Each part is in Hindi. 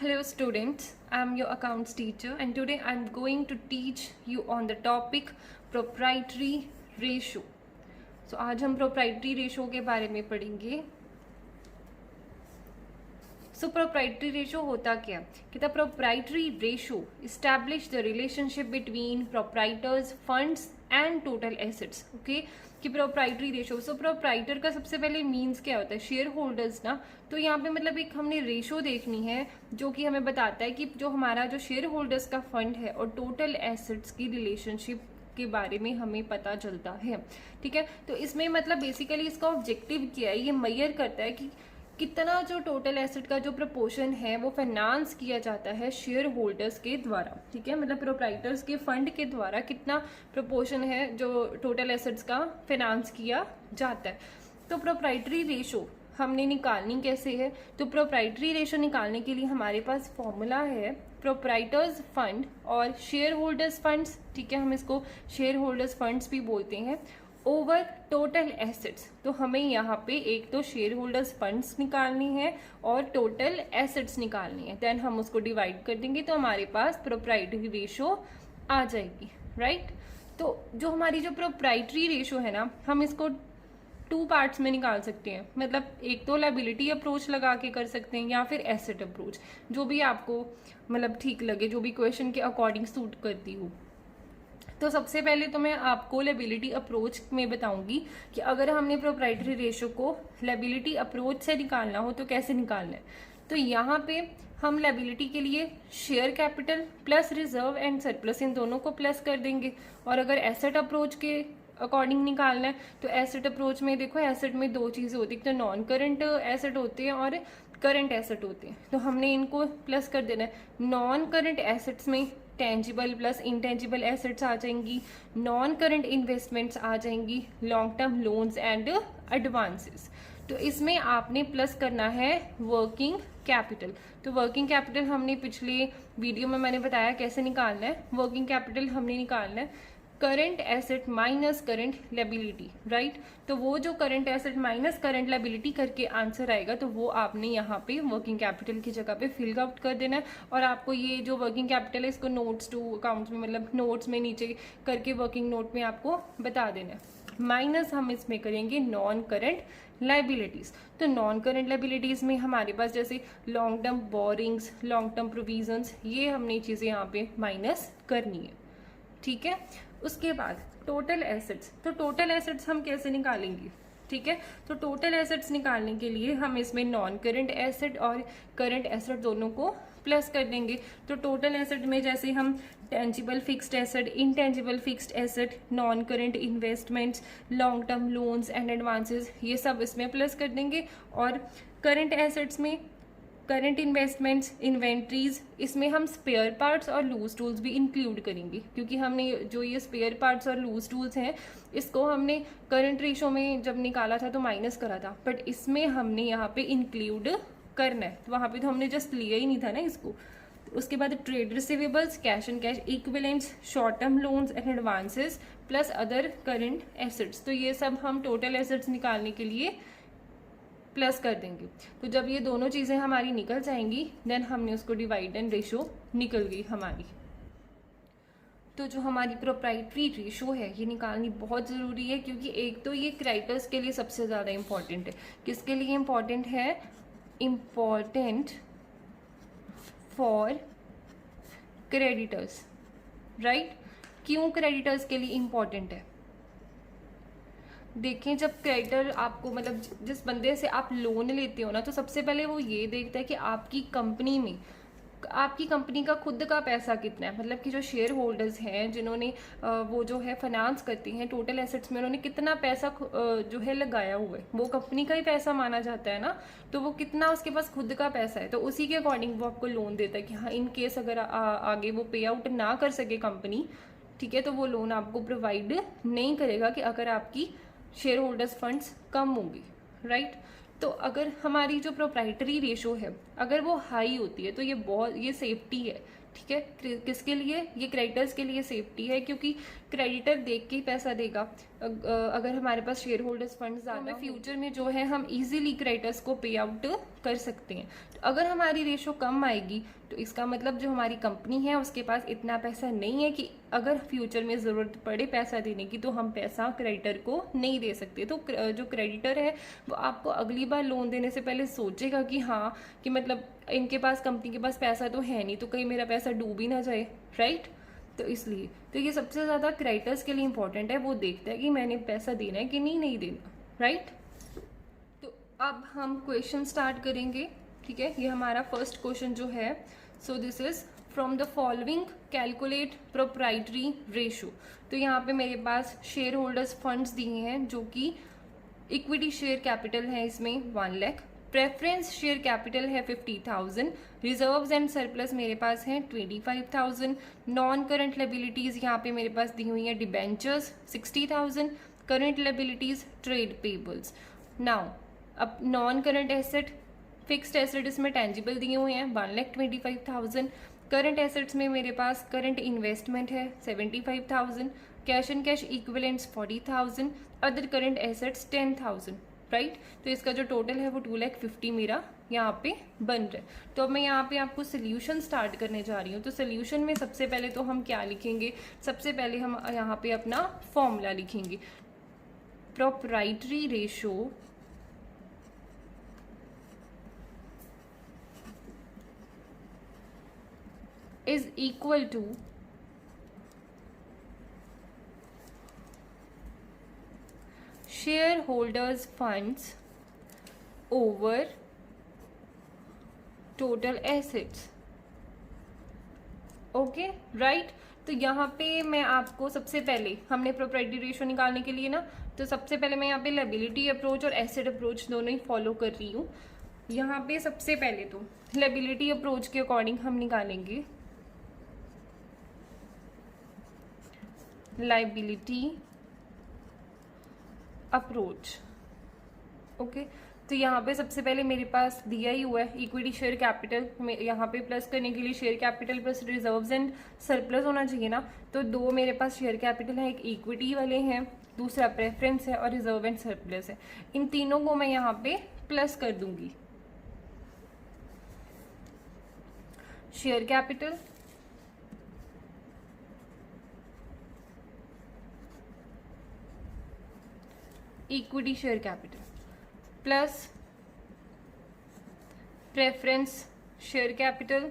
Hello students, I am your accounts teacher and today I am going to teach you on the topic proprietary ratio. So आज हम proprietary ratio के बारे में पढ़ेंगे. So proprietary ratio होता क्या कि the proprietary ratio establish the relationship between proprietors funds and total assets. Okay, कि प्रोप्राइटरी रेशो. सो प्रोप्राइटर का सबसे पहले मीन्स क्या होता है, शेयर होल्डर्स ना. तो यहाँ पे मतलब एक हमने रेशो देखनी है जो कि हमें बताता है कि जो हमारा जो शेयर होल्डर्स का फंड है और टोटल एसेट्स की रिलेशनशिप के बारे में हमें पता चलता है. ठीक है, तो इसमें मतलब बेसिकली इसका ऑब्जेक्टिव क्या है, ये मेजर करता है कि कितना जो टोटल एसेट का जो प्रपोर्शन है वो फाइनेंस किया जाता है शेयर होल्डर्स के द्वारा. ठीक है, मतलब प्रोप्राइटर्स के फंड के द्वारा कितना प्रपोर्शन है जो टोटल एसेट्स का फाइनेंस किया जाता है. तो प्रोप्राइटरी रेशो हमने निकालनी कैसे है, तो प्रोप्राइटरी रेशो निकालने के लिए हमारे पास फॉर्मूला है प्रोप्राइटर्स फंड और शेयर होल्डर्स फंड्स. ठीक है, हम इसको शेयर होल्डर्स फंड्स भी बोलते हैं, ओवर टोटल एसेट्स. तो हमें यहाँ पे एक तो शेयर होल्डर्स फंड्स निकालनी है और टोटल एसेट्स निकालनी है. देन हम उसको डिवाइड कर देंगे तो हमारे पास प्रोप्राइटरी रेशो आ जाएगी. राइट, तो जो हमारी जो प्रोप्राइटरी रेशो है ना, हम इसको टू पार्ट्स में निकाल सकते हैं. मतलब एक तो लायबिलिटी अप्रोच लगा के कर सकते हैं या फिर एसेट अप्रोच, जो भी आपको मतलब ठीक लगे, जो भी क्वेश्चन के अकॉर्डिंग सूट करती हो. तो सबसे पहले तो मैं आपको लायबिलिटी अप्रोच में बताऊंगी कि अगर हमने प्रोप्राइटरी रेशो को लायबिलिटी अप्रोच से निकालना हो तो कैसे निकालना है. तो यहाँ पे हम लायबिलिटी के लिए share capital plus reserve and surplus इन दोनों को प्लस कर देंगे. और अगर एसेट अप्रोच के अकॉर्डिंग निकालना है तो एसेट अप्रोच में देखो, एसेट में दो चीजें होती है, तो नॉन करंट एसेट होते हैं और करंट एसेट होते हैं. तो हमने इनको प्लस कर देना है. नॉन करंट एसेट्स में टेंजिबल प्लस इंटेंजिबल एसेट्स आ जाएंगी, नॉन करंट इन्वेस्टमेंट्स आ जाएंगी, long term loans and advances. तो इसमें आपने प्लस करना है वर्किंग कैपिटल. तो वर्किंग कैपिटल हमने पिछले वीडियो में मैंने बताया कैसे निकालना है. वर्किंग कैपिटल हमने निकालना है current asset minus current liability. Right, तो वो जो current asset minus current liability करके आंसर आएगा तो वो आपने यहाँ पे वर्किंग कैपिटल की जगह पे फिल आउट कर देना है. और आपको ये जो वर्किंग कैपिटल है इसको नोट्स टू अकाउंट्स में मतलब नोट्स में नीचे करके वर्किंग नोट में आपको बता देना है. माइनस हम इसमें करेंगे नॉन करंट लायबिलिटीज. तो नॉन करंट लायबिलिटीज में हमारे पास जैसे long term borrowings, long term provisions, ये हमने चीजें यहाँ पे माइनस करनी है. ठीक है, उसके बाद टोटल एसेट्स. तो टोटल एसेट्स हम कैसे निकालेंगे. ठीक है, तो टोटल एसेट्स निकालने के लिए हम इसमें नॉन करंट एसेट और करंट एसेट दोनों को प्लस कर देंगे. तो टोटल एसेट में जैसे हम tangible fixed asset, intangible fixed asset, non current investments, long term loans and advances, ये सब इसमें प्लस कर देंगे. और करंट एसेट्स में करंट इन्वेस्टमेंट्स, इन्वेंट्रीज, इसमें हम स्पेयर पार्ट्स और लूज टूल्स भी इंक्लूड करेंगे, क्योंकि हमने जो ये स्पेयर पार्ट्स और लूज टूल्स हैं इसको हमने करंट रेशो में जब निकाला था तो माइनस करा था, बट इसमें हमने यहाँ पे इंक्लूड करना है. तो वहाँ पे तो हमने जस्ट लिया ही नहीं था ना इसको. उसके बाद trade receivables, cash and cash equivalents, short term loans and advances plus other current assets. तो ये सब हम टोटल एसेट्स निकालने के लिए प्लस कर देंगे. तो जब ये दोनों चीजें हमारी निकल जाएंगी देन हमने उसको डिवाइड एंड रेशो निकल गई हमारी. तो जो हमारी प्रोप्राइटरी रेशो है ये निकालनी बहुत ज़रूरी है, क्योंकि एक तो ये क्रेडिटर्स के लिए सबसे ज़्यादा इंपॉर्टेंट है. किसके लिए इंपॉर्टेंट है, इंपॉर्टेंट फॉर क्रेडिटर्स. राइट, क्यों क्रेडिटर्स के लिए इंपॉर्टेंट है. देखें, जब क्रेडिटर आपको मतलब जिस बंदे से आप लोन लेते हो ना, तो सबसे पहले वो ये देखता है कि आपकी कंपनी में आपकी कंपनी का खुद का पैसा कितना है. मतलब कि जो शेयर होल्डर्स हैं जिन्होंने वो जो है फाइनेंस करती हैं टोटल एसेट्स में, उन्होंने कितना पैसा जो है लगाया हुआ है, वो कंपनी का ही पैसा माना जाता है ना. तो वो कितना उसके पास खुद का पैसा है, तो उसी के अकॉर्डिंग वो आपको लोन देता है कि हाँ इन केस अगर आगे वो पे आउट ना कर सके कंपनी, ठीक है, तो वो लोन आपको प्रोवाइड नहीं करेगा कि अगर आपकी शेयर होल्डर्स फंड्स कम होंगे. राइट, तो अगर हमारी जो प्रोप्राइटरी रेशो है अगर वो हाई होती है तो ये सेफ्टी है. ठीक है, किसके लिए? ये क्रेडिटर्स के लिए सेफ्टी है, क्योंकि क्रेडिटर देख के ही पैसा देगा। अगर हमारे पास शेयर होल्डर्स फंड्स ज़्यादा हमें फ्यूचर में जो है हम इजीली क्रेडिटर्स को पे आउट कर सकते हैं। तो अगर हमारी रेशो कम आएगी तो इसका मतलब जो हमारी कंपनी है उसके पास इतना पैसा नहीं है कि अगर फ्यूचर में ज़रूरत पड़े पैसा देने की तो हम पैसा क्रेडिटर को नहीं दे सकते। तो जो क्रेडिटर है वो आपको अगली बार लोन देने से पहले सोचेगा कि हाँ, कि मतलब इनके पास, कंपनी के पास पैसा तो है नहीं, तो कहीं मेरा पैसा डूब ही ना जाए, राइट। तो इसलिए तो ये सबसे ज़्यादा क्रेडिटर्स के लिए इंपॉर्टेंट है, वो देखता है कि मैंने पैसा देना है कि नहीं देना, राइट। तो अब हम क्वेश्चन स्टार्ट करेंगे, ठीक है। ये हमारा फर्स्ट क्वेश्चन जो है, so this is from the following calculate proprietary ratio. तो यहाँ पे मेरे पास शेयर होल्डर्स फंड्स दिए हैं जो कि इक्विटी शेयर कैपिटल है इसमें 1 लाख, प्रेफरेंस शेयर कैपिटल है 50,000, रिजर्व्स एंड सरप्लस मेरे पास है 25,000, नॉन करंट लायबिलिटीज यहाँ पे मेरे पास दी हुई है debentures 60,000, current liabilities trade payables. Now अब non current asset, fixed asset इसमें टेंजिबल दिए हुए हैं 1,25,000, करंट एसेट्स में मेरे पास करंट इन्वेस्टमेंट है 75,000, cash and cash equivalents 40,000, other current assets 10,000, right. तो इसका जो टोटल है वो 2,50,000 मेरा यहाँ पे बन रहा है। तो अब मैं यहाँ पे आपको सोल्यूशन स्टार्ट करने जा रही हूँ। तो सोल्यूशन में सबसे पहले तो हम क्या लिखेंगे, सबसे पहले हम यहाँ पे अपना फॉर्मूला लिखेंगे। Proprietary ratio is equal to shareholders funds over total assets, okay, right. तो यहाँ पे मैं आपको सबसे पहले, हमने प्रोप्राइटरी रेशो निकालने के लिए ना, तो सबसे पहले मैं यहाँ पे लायबिलिटी अप्रोच और एसेट अप्रोच दोनों ही फॉलो कर रही हूँ। यहाँ पे सबसे पहले तो लायबिलिटी अप्रोच के अकॉर्डिंग हम निकालेंगे लायबिलिटी अप्रोच, ओके। तो यहाँ पे सबसे पहले मेरे पास दिया ही हुआ है इक्विटी शेयर कैपिटल, यहाँ पे प्लस करने के लिए share capital plus reserves and surplus होना चाहिए ना। तो दो मेरे पास शेयर कैपिटल है, एक इक्विटी वाले हैं, दूसरा प्रेफरेंस है और रिजर्व एंड सरप्लस है। इन तीनों को मैं यहाँ पे प्लस कर दूंगी। Share capital equity share capital plus preference share capital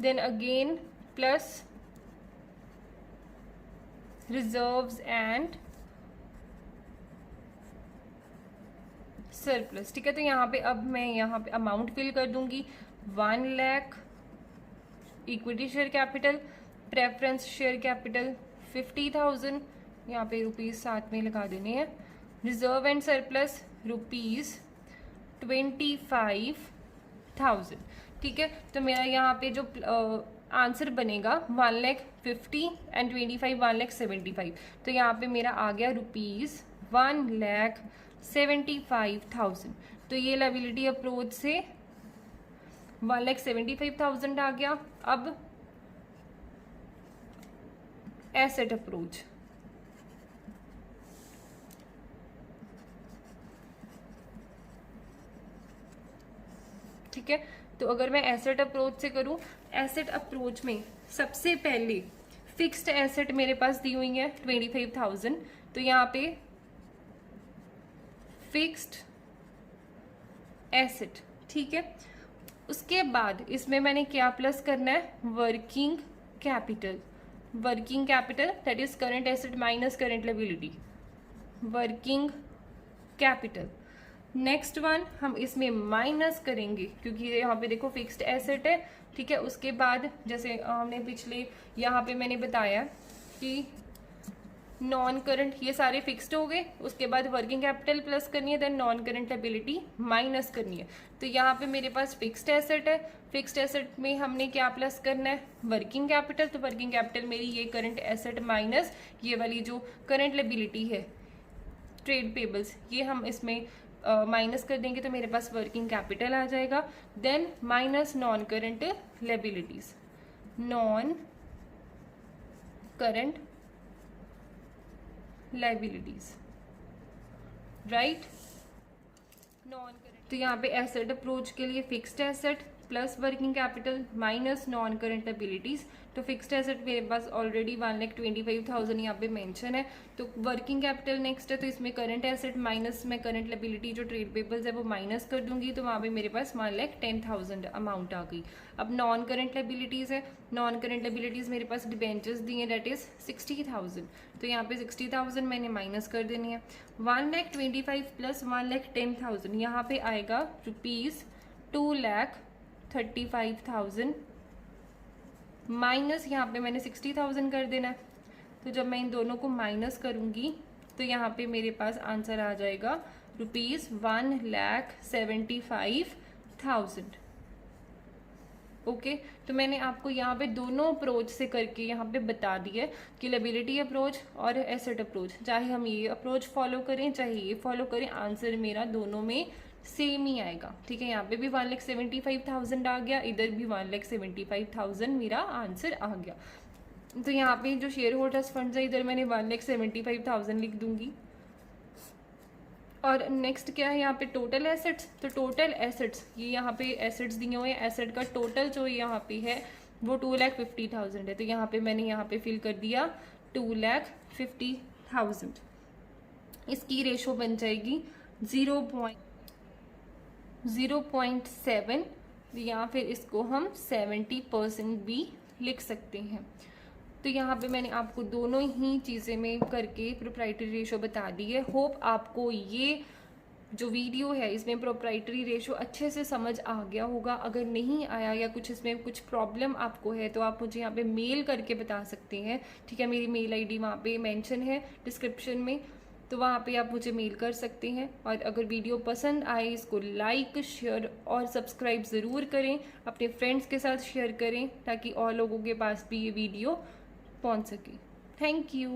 then again plus reserves and surplus, ठीक है। तो यहाँ पे अब मैं यहाँ पे अमाउंट फिल कर दूंगी 1 lakh equity share capital, preference share capital 50,000, यहाँ पे रुपीज साथ में लगा देने हैं, रिजर्व एंड सरप्लस रुपीज 25,000, ठीक है। तो मेरा यहाँ पे जो आंसर बनेगा 1,50,000 एंड 25 1,75,000, तो यहाँ पे मेरा आ गया रुपीज 1,75,000। तो ये लायबिलिटी अप्रोच से 1,75,000 आ गया। अब एसेट अप्रोच, ठीक है। तो अगर मैं एसेट अप्रोच से करूं, एसेट अप्रोच में सबसे पहले फिक्स्ड एसेट मेरे पास दी हुई है 25,000, तो यहाँ पे फिक्स्ड एसेट, ठीक है। उसके बाद इसमें मैंने क्या प्लस करना है, working capital, working capital that is current asset minus current liability, working capital. Next one हम इसमें माइनस करेंगे क्योंकि यहाँ पे देखो फिक्स्ड एसेट है, ठीक है। उसके बाद जैसे हमने पिछले यहाँ पे मैंने बताया कि नॉन करंट, ये सारे फिक्स्ड हो गए, उसके बाद वर्किंग कैपिटल प्लस करनी है, then non current liability minus करनी है। तो यहाँ पे मेरे पास फिक्स्ड एसेट है, फिक्स्ड एसेट में हमने क्या प्लस करना है, वर्किंग कैपिटल। तो वर्किंग कैपिटल मेरी ये करंट एसेट माइनस ये वाली जो करंट लायबिलिटी है ट्रेड पेबल्स, ये हम इसमें माइनस कर देंगे तो मेरे पास वर्किंग कैपिटल आ जाएगा, then minus non current liabilities, non current liabilities, right. Non current, तो यहाँ पे एसेट अप्रोच के लिए fixed asset plus working capital minus non current liabilities. तो फिक्स्ड एसेट मेरे पास ऑलरेडी 1,25,000 यहाँ पे मेंशन है, तो वर्किंग कैपिटल नेक्स्ट है, तो इसमें करंट एसेट माइनस में करंट लायबिलिटी जो ट्रेड पेबल्स है वो माइनस कर दूंगी, तो वहाँ पे मेरे पास 1,10,000 अमाउंट आ गई। अब नॉन करंट लायबिलिटीज है, नॉन करंट लायबिलिटीज मेरे पास डिबेंचर्स दी हैं, डेट इज 60,000, तो यहाँ पे 60,000 मैंने माइनस कर देनी है। 1,25,000 प्लस 1,10,000 यहाँ पे आएगा ₹2,35,000 माइनस यहाँ पे मैंने 60,000 कर देना है। तो जब मैं इन दोनों को माइनस करूंगी तो यहाँ पे मेरे पास आंसर आ जाएगा ₹1,75,000। ओके, तो मैंने आपको यहाँ पे दोनों अप्रोच से करके यहाँ पे बता दिया कि लायबिलिटी अप्रोच और एसेट अप्रोच, चाहे हम ये अप्रोच फॉलो करें चाहे ये फॉलो करें, आंसर मेरा दोनों में सेम ही आएगा। ठीक है, यहाँ पे भी 1,75,000 आ गया, इधर भी 1,75,000 मेरा आंसर आ गया। तो यहाँ पे जो शेयर होल्डर्स फंड्स है इधर मैंने 1,75,000 लिख दूंगी। और नेक्स्ट क्या है यहाँ पे टोटल एसेट्स, तो टोटल एसेट्स ये यहाँ पे एसेट्स दिए हुए हैं, एसेट का टोटल जो यहाँ पे है वो 2,50,000 है, तो यहाँ पे मैंने यहाँ पे फिल कर दिया 2,50,000। इसकी रेशो बन जाएगी 0.7 या फिर इसको हम 70% भी लिख सकते हैं। तो यहाँ पे मैंने आपको दोनों ही चीज़ें में करके प्रोप्राइटरी रेशो बता दी है। होप आपको ये जो वीडियो है इसमें प्रोप्राइटरी रेशो अच्छे से समझ आ गया होगा। अगर नहीं आया या कुछ इसमें कुछ प्रॉब्लम आपको है तो आप मुझे यहाँ पे मेल करके बता सकते हैं। ठीक है, मेरी मेल आईडी वहाँ पे मेंशन है डिस्क्रिप्शन में, तो वहाँ पे आप मुझे मेल कर सकते हैं। और अगर वीडियो पसंद आए इसको लाइक शेयर और सब्सक्राइब ज़रूर करें, अपने फ्रेंड्स के साथ शेयर करें ताकि और लोगों के पास भी ये वीडियो पहुँच सके। Thank you.